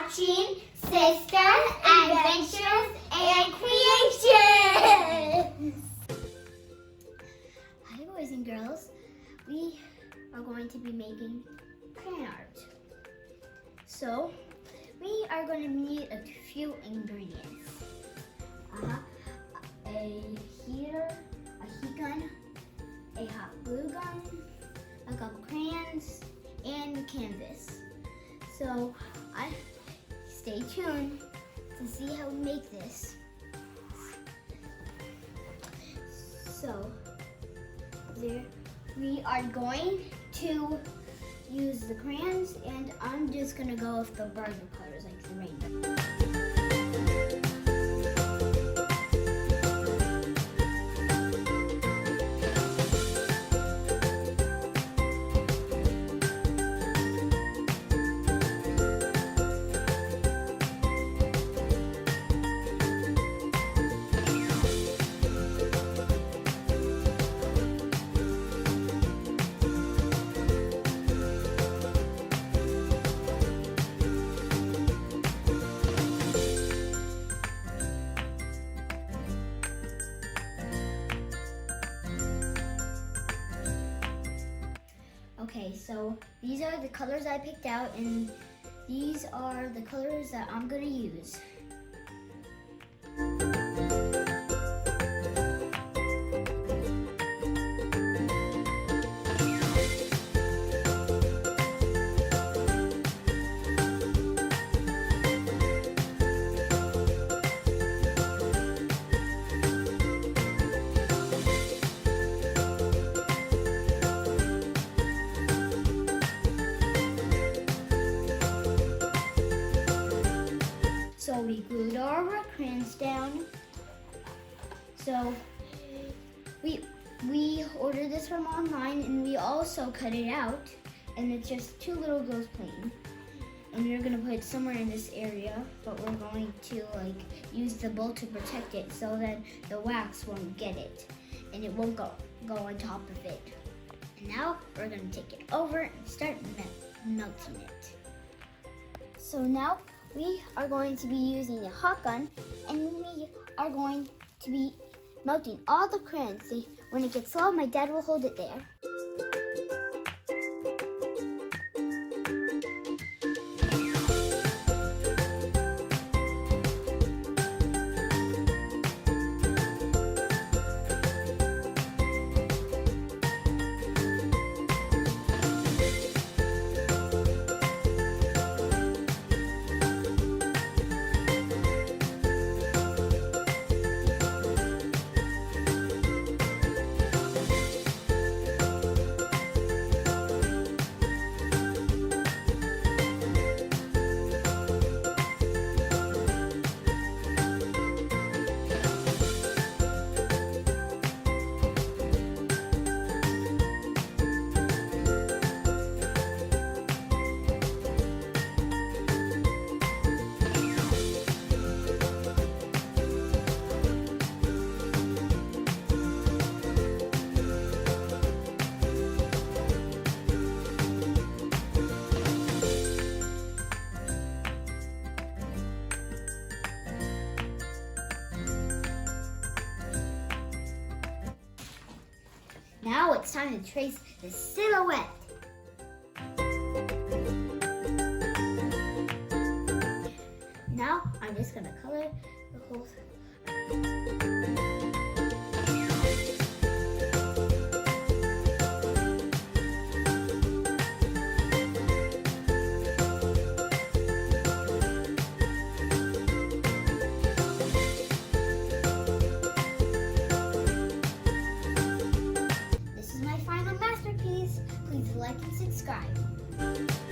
watching Sisters Adventures and Creations. Hi boys and girls, we are going to be making crayon art. So we are going to need a few ingredients. A heater, a heat gun, a hot glue gun, a couple crayons, and canvas. So stay tuned to see how we make this. So there, we are going to use the crayons, and I'm just gonna go with the burger colors like the rainbow. Okay, so these are the colors I picked out, and these are the colors that I'm going to use. So we glued our crayons down. So we ordered this from online, and we also cut it out, and it's just two little girls playing. And we're gonna put it somewhere in this area, but we're going to use the bowl to protect it so that the wax won't get it, and it won't go on top of it. And now we're gonna take it over and start melting it. So now we are going to be using a hot gun, and we are going to be melting all the crayons. See, when it gets low, my dad will hold it there. Now it's time to trace the silhouette. Now I'm just gonna color the whole Please like and subscribe.